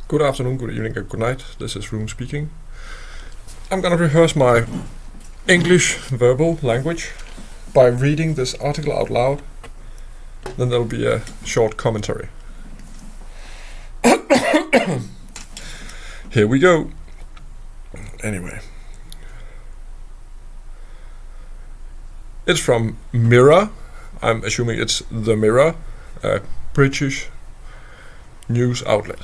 Good afternoon, good evening, and good night. This is Rune speaking. I'm gonna rehearse my English verbal language by reading this article out loud. Then there'll be a short commentary. Here we go. Anyway. It's from Mirror. I'm assuming it's The Mirror, a British news outlet.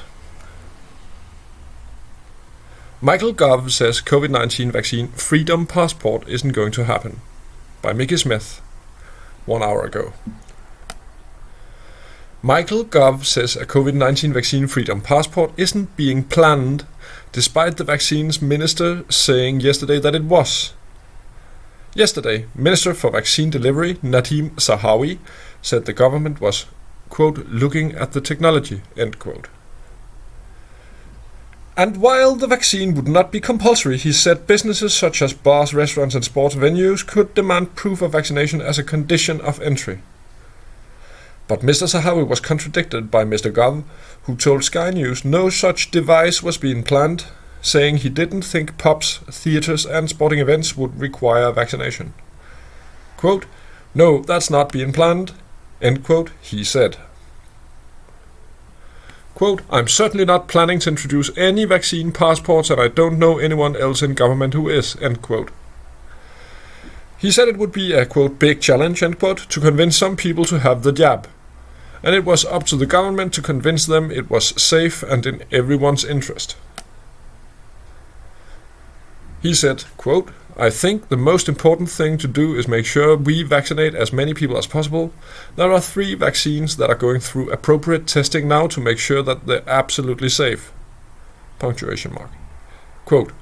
Michael Gove says COVID-19 vaccine freedom passport isn't going to happen. By Mickey Smith, 1 hour ago. Michael Gove says a COVID-19 vaccine freedom passport isn't being planned, despite the vaccine's minister saying yesterday that it was. Yesterday, Minister for Vaccine Delivery Nadim Zahawi said the government was, quote, looking at the technology, end quote. And while the vaccine would not be compulsory, he said businesses such as bars, restaurants and sports venues could demand proof of vaccination as a condition of entry. But Mr. Zahawi was contradicted by Mr. Gove, who told Sky News no such device was being planned, saying he didn't think pubs, theatres and sporting events would require vaccination. Quote, no, that's not being planned, end quote, he said. Quote, I'm certainly not planning to introduce any vaccine passports and I don't know anyone else in government who is, end quote. He said it would be a, quote, big challenge, end quote, to convince some people to have the jab. And it was up to the government to convince them it was safe and in everyone's interest. He said, quote, I think the most important thing to do is make sure we vaccinate as many people as possible. There are 3 vaccines that are going through appropriate testing now to make sure that they're absolutely safe. Punctuation mark. Quote,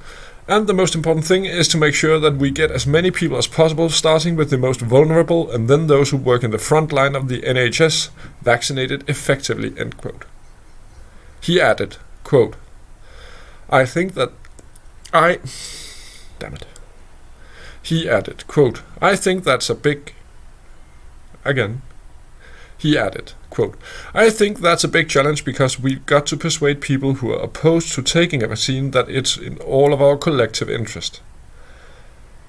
and the most important thing is to make sure that we get as many people as possible, starting with the most vulnerable and then those who work in the front line of the NHS, vaccinated effectively, end quote. He added, quote, He added, quote, I think that's a big... He added, quote, I think that's a big challenge because we've got to persuade people who are opposed to taking a vaccine that it's in all of our collective interest.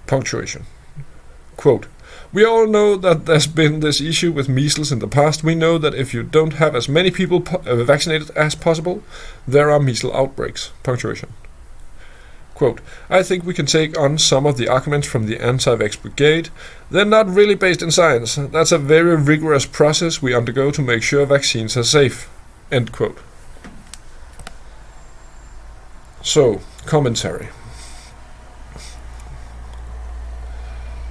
Punctuation. Quote, we all know that there's been this issue with measles in the past. We know that if you don't have as many people vaccinated as possible, there are measles outbreaks. Punctuation. Quote, I think we can take on some of the arguments from the anti-vax brigade. They're not really based in science. That's a very rigorous process we undergo to make sure vaccines are safe. End quote. So, commentary.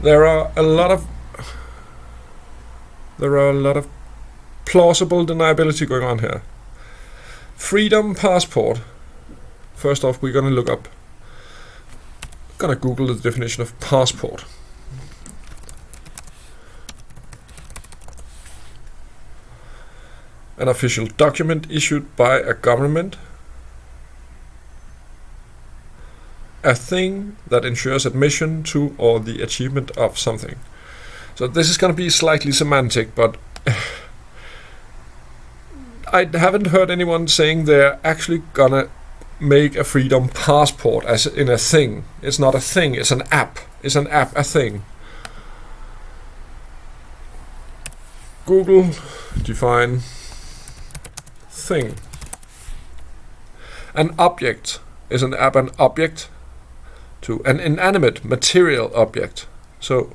There are a lot of plausible deniability going on here. Freedom passport. First off, we're going to look up. Gonna Google the definition of passport. An official document issued by a government. A thing that ensures admission to or the achievement of something. So this is gonna be slightly semantic, but I haven't heard anyone saying they're actually gonna make a freedom passport as in a thing. It's not a thing, it's an app. Is an app a thing? Google define thing. An object. Is an app an object? To an inanimate material object. So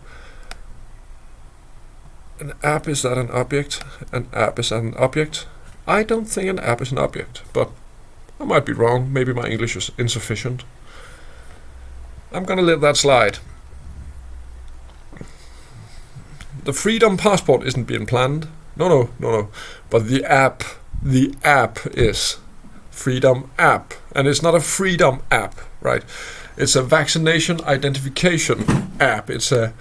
an app, is that an object? An app, is that an object? I don't think an app is an object, but I might be wrong. Maybe my English is insufficient. I'm gonna let that slide. The freedom passport isn't being planned. No. But the app is freedom app. And it's not a freedom app, right? It's a vaccination identification app. It's a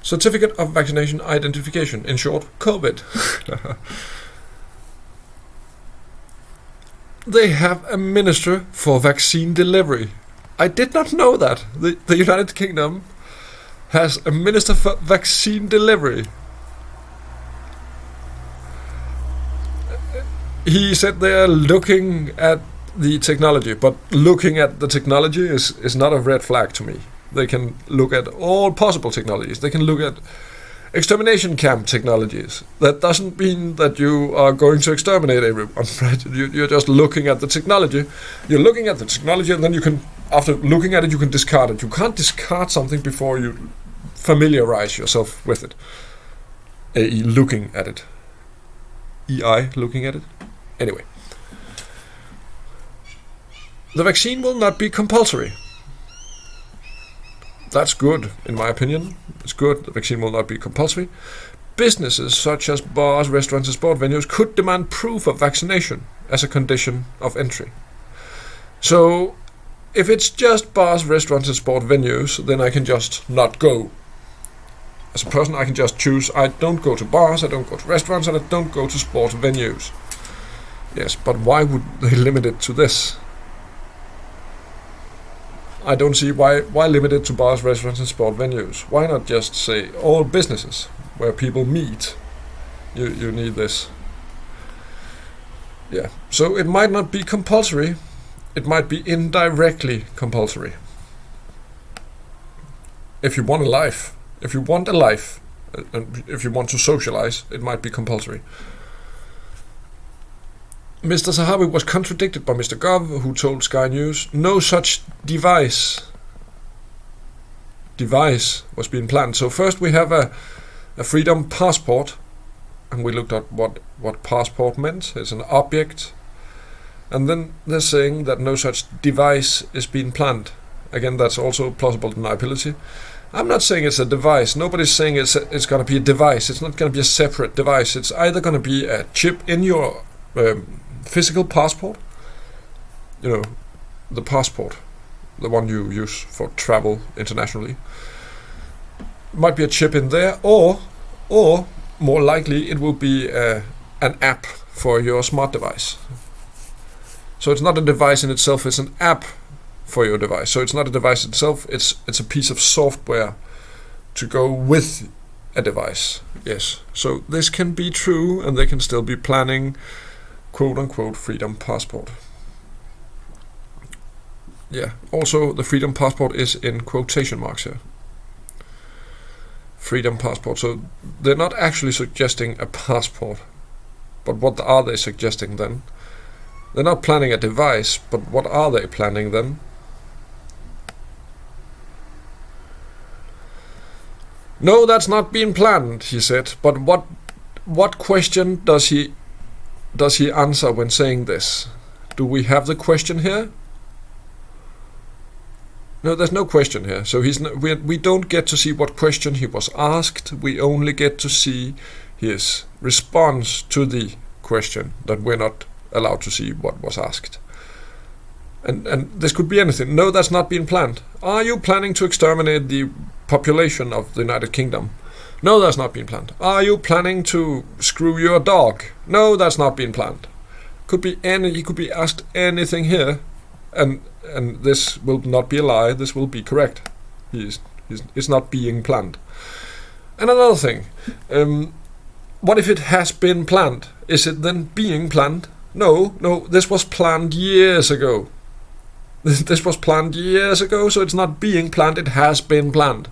Certificate of Vaccination Identification, in short, COVID. they have a minister for vaccine delivery. I did not know that. The United Kingdom has a minister for vaccine delivery. He said they are looking at the technology, but looking at the technology is not a red flag to me. They can look at all possible technologies. They can look at extermination camp technologies. That doesn't mean that you are going to exterminate everyone, right? You're just looking at the technology. You're looking at the technology, and then you can, after looking at it, you can discard it. You can't discard something before you familiarize yourself with it. A.e. looking at it. E.I. looking at it. Anyway. The vaccine will not be compulsory. That's good, in my opinion. It's good. The vaccine will not be compulsory. Businesses such as bars, restaurants, and sport venues could demand proof of vaccination as a condition of entry. So, if it's just bars, restaurants, and sport venues, then I can just not go. As a person, I can just choose, I don't go to bars, I don't go to restaurants, and I don't go to sport venues. Yes, but why would they limit it to this? I don't see why limit it to bars, restaurants, and sport venues. Why not just say all businesses where people meet? You need this. Yeah. So it might not be compulsory. It might be indirectly compulsory. If you want a life, and if you want to socialize, it might be compulsory. Mr. Zahawi was contradicted by Mr. Gov, who told Sky News no such device was being planned. So first we have a freedom passport, and we looked at what passport meant. It's an object. And then they're saying that no such device is being planned. Again, that's also plausible deniability. I'm not saying it's a device. Nobody's saying it's going to be a device. It's not going to be a separate device. It's either going to be a chip in your physical passport, the passport, the one you use for travel internationally. Might be a chip in there, or more likely it will be an app for your smart device. So it's not a device in itself, it's an app for your device. So it's not a device itself, it's a piece of software to go with a device. Yes. So this can be true, and they can still be planning quote-unquote freedom passport. Yeah, also the freedom passport is in quotation marks here. Freedom passport. So they're not actually suggesting a passport. But what are they suggesting then? They're not planning a device, but what are they planning then? No, that's not being planned, he said. But what question does he answer when saying this? Do we have the question here? No, there's no question here. So we don't get to see what question he was asked. We only get to see his response to the question, that we're not allowed to see what was asked. And this could be anything. No, that's not being planned. Are you planning to exterminate the population of the United Kingdom? No, that's not being planned. Are you planning to screw your dog? No, that's not being planned. He could be asked anything here, and this will not be a lie. This will be correct. It's not being planned. And another thing, what if it has been planned? Is it then being planned? No, this was planned years ago. This was planned years ago, so it's not being planned, it has been planned.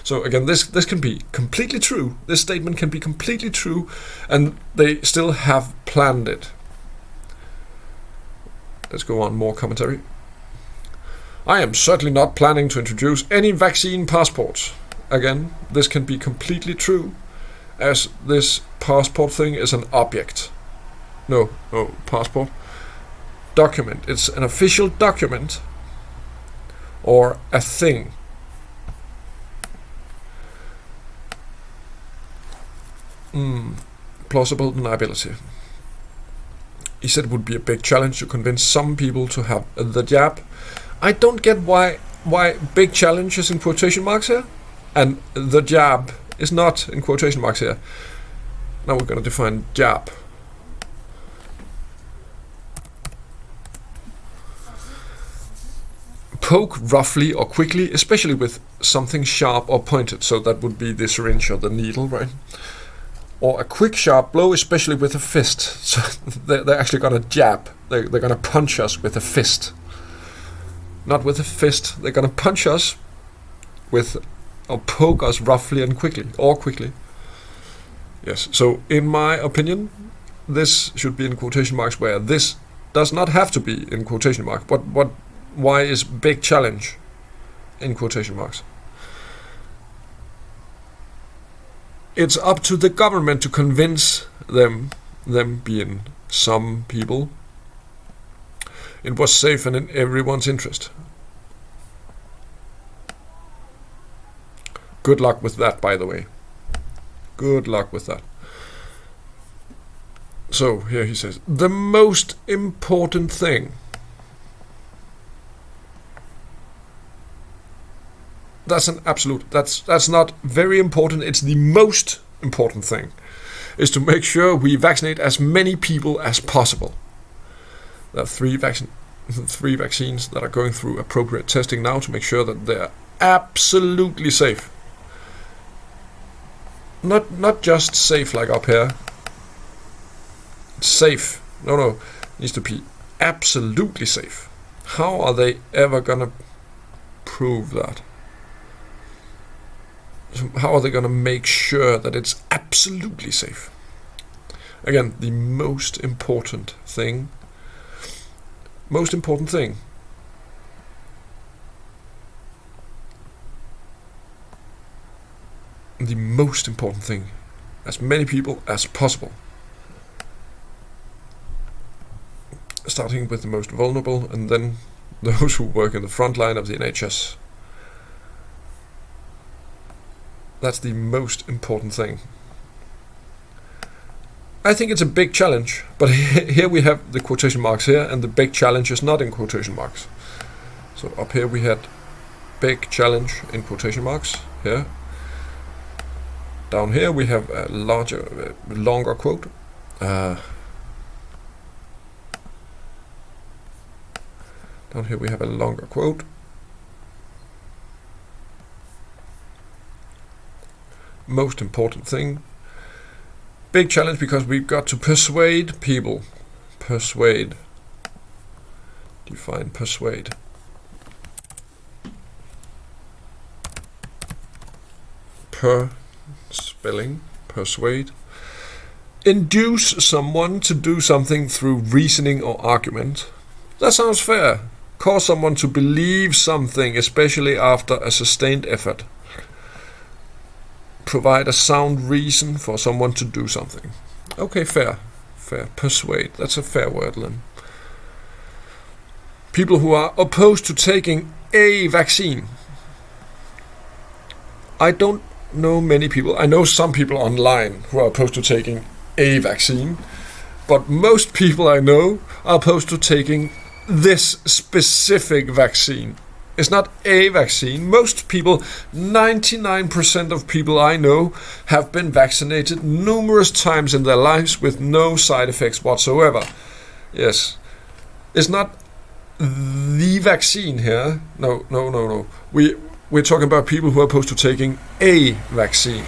So again, this can be completely true. This statement can be completely true, and they still have planned it. Let's go on, more commentary. I am certainly not planning to introduce any vaccine passports. Again, this can be completely true, as this passport thing is an object. No, passport. Document. It's an official document or a thing. Plausible deniability. He said it would be a big challenge to convince some people to have the jab. I don't get why big challenge is in quotation marks here and the jab is not in quotation marks here. Now we're going to define jab. poke roughly or quickly, especially with something sharp or pointed. So that would be the syringe or the needle, right? Or a quick sharp blow, especially with a fist. So they're actually going to jab. They're going to punch us with a fist. Not with a fist. They're going to punch us with, or poke us roughly and quickly, or quickly. Yes, so in my opinion, this should be in quotation marks, where this does not have to be in quotation marks. Why is big challenge in quotation marks? It's up to the government to convince them being some people, it was safe and in everyone's interest. Good luck with that, by the way. Good luck with that. So here he says, the most important thing. That's an absolute, that's not very important, it's the most important thing, is to make sure we vaccinate as many people as possible. There are three vaccines that are going through appropriate testing now to make sure that they're absolutely safe. Not just safe like up here. It's safe. No. It needs to be absolutely safe. How are they ever gonna prove that? So how are they gonna make sure that it's absolutely safe? Again, the most important thing. Most important thing. The most important thing. As many people as possible. Starting with the most vulnerable and then those who work in the front line of the NHS. That's the most important thing. I think it's a big challenge, but here we have the quotation marks here, and the big challenge is not in quotation marks. So up here we had big challenge in quotation marks here. Down here we have a longer quote. Down here we have a longer quote. Most important thing. Big challenge because we've got to persuade people. Persuade. Define persuade. Spelling. Persuade. Induce someone to do something through reasoning or argument. That sounds fair. Cause someone to believe something, especially after a sustained effort. Provide a sound reason for someone to do something. Okay, fair. Persuade. That's a fair word, Lynn. People who are opposed to taking a vaccine. I don't know many people. I know some people online who are opposed to taking a vaccine, but most people I know are opposed to taking this specific vaccine. It's not a vaccine. Most people, 99% of people I know, have been vaccinated numerous times in their lives with no side effects whatsoever. Yes. It's not the vaccine here. No. We're talking about people who are opposed to taking a vaccine.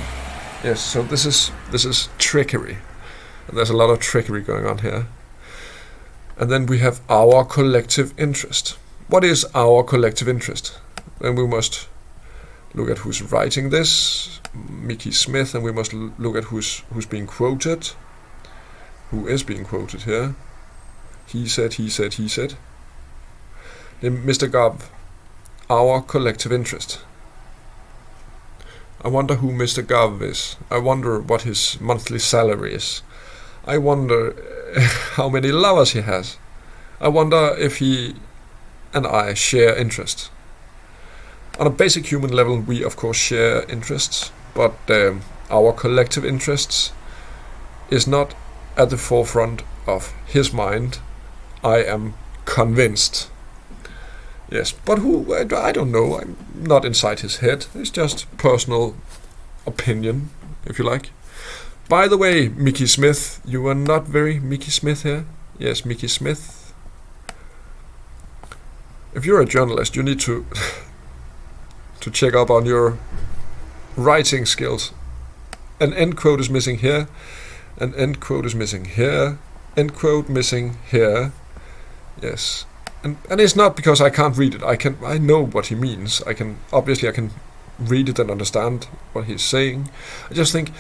Yes, so this is trickery. There's a lot of trickery going on here. And then we have our collective interest. What is our collective interest? Then we must look at who's writing this, Mickey Smith, and we must look at who's being quoted. Who is being quoted here? He said. Then Mr. Gov, our collective interest. I wonder who Mr. Gov is. I wonder what his monthly salary is. I wonder how many lovers he has. I wonder if he and I share interests. On a basic human level, we of course share interests, but our collective interests is not at the forefront of his mind. I am convinced. Yes, but who? I don't know. I'm not inside his head. It's just personal opinion, if you like. By the way, Mickey Smith, you are not very Mickey Smith here. Yes, Mickey Smith. if you're a journalist, you need to to check up on your writing skills. An end quote is missing here, an end quote is missing here, end quote missing here. Yes, and it's not because I can't read it. I know what he means. I can read it and understand what he's saying. I just think,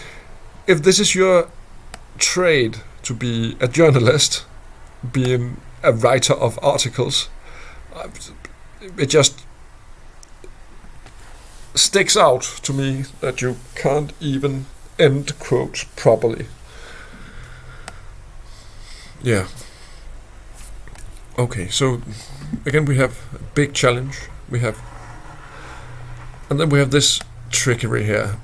if this is your trade, to be a journalist, being a writer of articles, it just sticks out to me that you can't even end quotes properly. Yeah. Okay, so again we have a big challenge. And then we have this trickery here.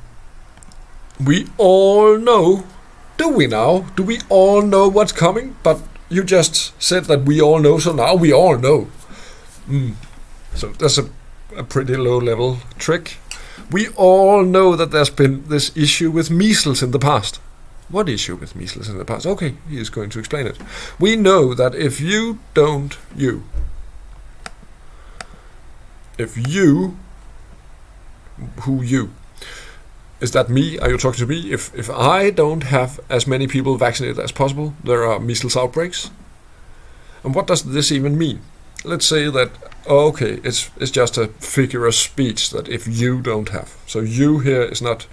We all know. Do we now? Do we all know what's coming? But you just said that we all know, so now we all know. So that's a pretty low level trick. We all know that there's been this issue with measles in the past. What issue with measles in the past? Okay, he is going to explain it. We know that if you don't, if you, who you? Is that me? Are you talking to me? If I don't have as many people vaccinated as possible, there are measles outbreaks. And what does this even mean? Let's say that, okay, it's just a figure of speech that if you don't have. So you here is not,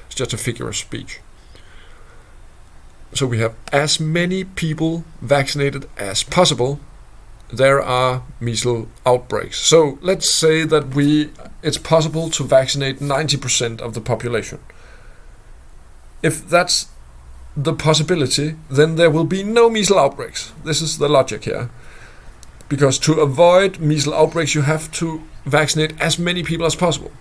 it's just a figure of speech. So we have as many people vaccinated as possible, there are measles outbreaks. So let's say that it's possible to vaccinate 90% of the population. If that's the possibility, then there will be no measles outbreaks. This is the logic here. Because to avoid measles outbreaks, you have to vaccinate as many people as possible.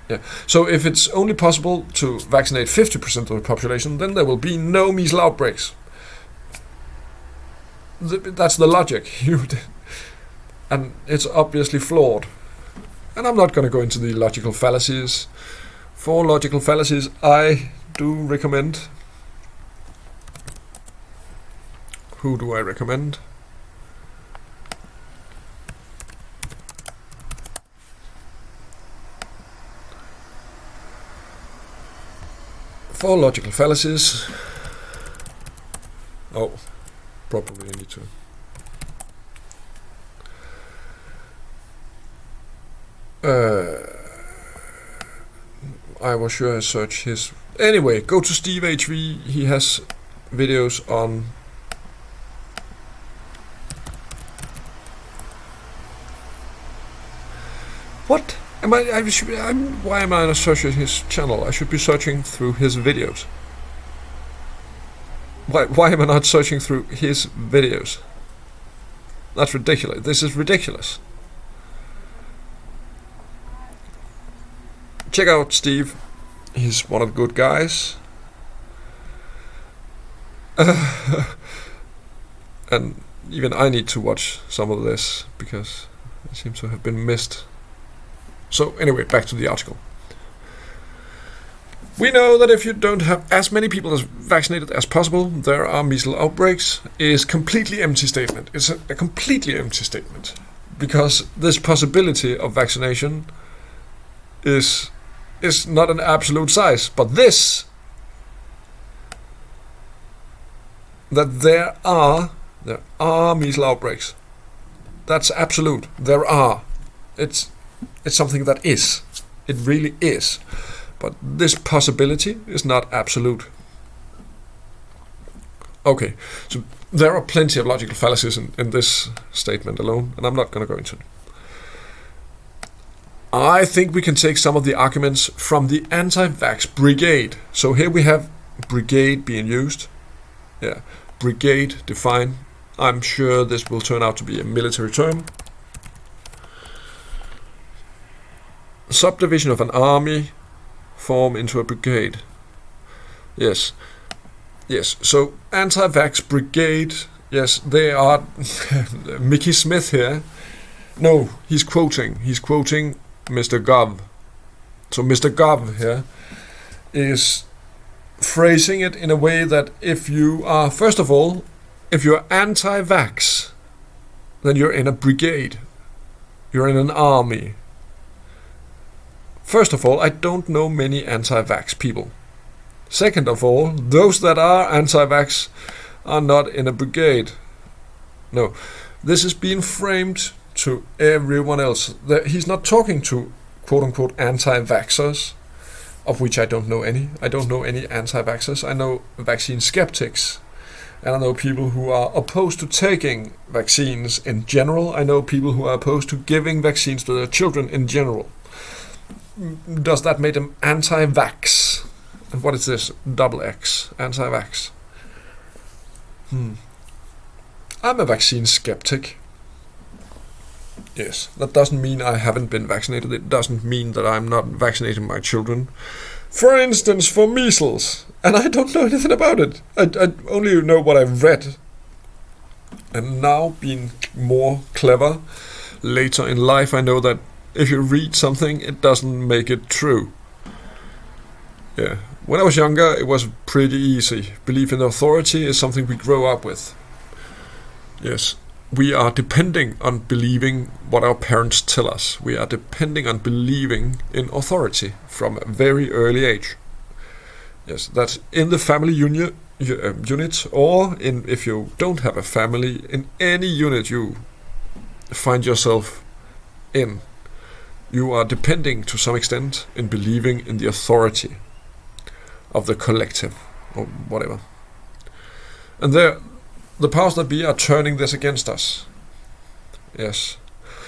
Yeah. So if it's only possible to vaccinate 50% of the population, then there will be no measles outbreaks. That's the logic. And it's obviously flawed. And I'm not going to go into the logical fallacies. For logical fallacies, I do recommend. Who do I recommend? For logical fallacies. Oh, probably I need to. I was sure I searched his. Anyway, go to Steve HV. He has videos on. What? Why am I not searching his channel? I should be searching through his videos. Why am I not searching through his videos? That's ridiculous. This is ridiculous. Check out Steve. He's one of the good guys. And even I need to watch some of this because it seems to have been missed. So anyway, back to the article. We know that if you don't have as many people as vaccinated as possible, there are measles outbreaks. Is completely empty statement. It's a completely empty statement because this possibility of vaccination is not an absolute size, but this that there are measles outbreaks. That's absolute. There are. It's something that is. It really is. But this possibility is not absolute. Okay, so there are plenty of logical fallacies in this statement alone, and I'm not going to go into it. I think we can take some of the arguments from the anti-vax brigade. So here we have brigade being used. Yeah, brigade defined. I'm sure this will turn out to be a military term. Subdivision of an army form into a brigade. Yes. So anti-vax brigade. Yes, they are. Mickey Smith here. No, he's quoting Mr. Gov. So Mr. Gov here is phrasing it in a way that if you are, first of all, if you're anti-vax, then you're in a brigade. You're in an army. First of all, I don't know many anti-vax people. Second of all, those that are anti-vax are not in a brigade. No, this is being framed to everyone else. He's not talking to quote-unquote anti-vaxxers, of which I don't know any. I don't know any anti-vaxxers. I know vaccine skeptics. And I know people who are opposed to taking vaccines in general. I know people who are opposed to giving vaccines to their children in general. Does that make them anti-vax? And what is this? Double X. Anti-vax. I'm a vaccine skeptic. Yes, that doesn't mean I haven't been vaccinated. It doesn't mean that I'm not vaccinating my children. For instance, for measles. And I don't know anything about it. I only know what I've read. And now, being more clever, later in life, I know that if you read something, it doesn't make it true. Yeah. When I was younger, it was pretty easy. Belief in authority is something we grow up with. Yes. We are depending on believing what our parents tell us. We are depending on believing in authority from a very early age. Yes, that's in the family unit, or if you don't have a family, in any unit you find yourself in. You are depending to some extent in believing in the authority of the collective, or whatever. And the powers that be are turning this against us. Yes.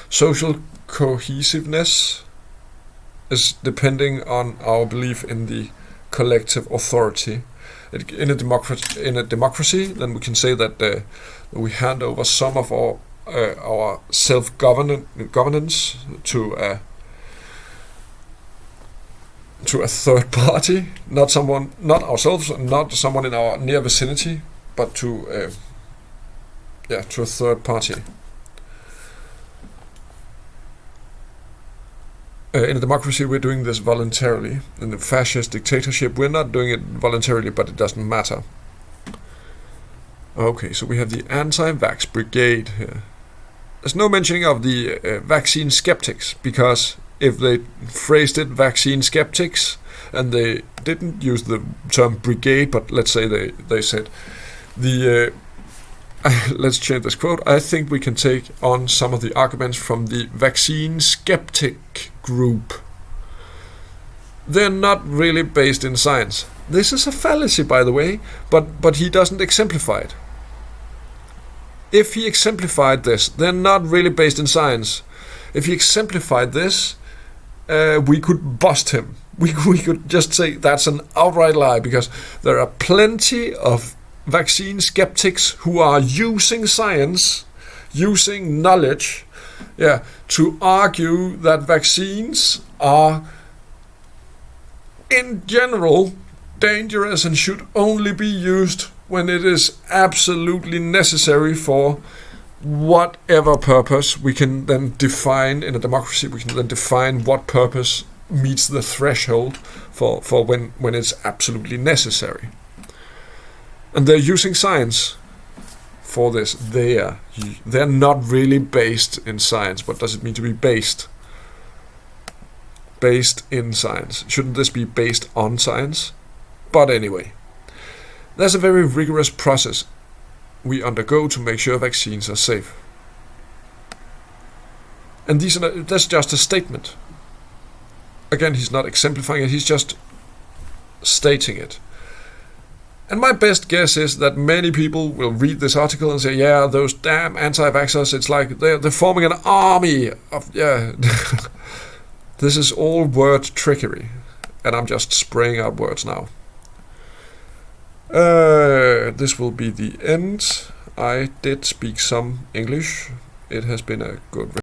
Social cohesiveness is depending on our belief in the collective authority. In a democracy, then we can say that we hand over some of our self-governance to a third party, not ourselves, not someone in our near vicinity, but to a third party. In a democracy, we're doing this voluntarily. In the fascist dictatorship, we're not doing it voluntarily, but it doesn't matter. Okay, so we have the anti-vax brigade here. There's no mentioning of the vaccine skeptics, because if they phrased it vaccine skeptics, and they didn't use the term brigade, but let's say they said let's change this quote. I think we can take on some of the arguments from the vaccine skeptic group. They're not really based in science. This is a fallacy, by the way, but he doesn't exemplify it. If he exemplified this, they're not really based in science. If he exemplified this, we could bust him. We could just say that's an outright lie, because there are plenty of vaccine skeptics who are using science, using knowledge, to argue that vaccines are in general dangerous and should only be used when it is absolutely necessary for whatever purpose. We can then define, in a democracy, we can then define what purpose meets the threshold for when it's absolutely necessary. And they're using science for this. They're not really based in science. What does it mean to be based? Based in science. Shouldn't this be based on science? But anyway, there's a very rigorous process we undergo to make sure vaccines are safe. And that's just a statement. Again, he's not exemplifying it, he's just stating it. And my best guess is that many people will read this article and say, yeah, those damn anti-vaxxers, it's like they're forming an army of, This is all word trickery. And I'm just spraying out words now. This will be the end. I did speak some English. It has been a good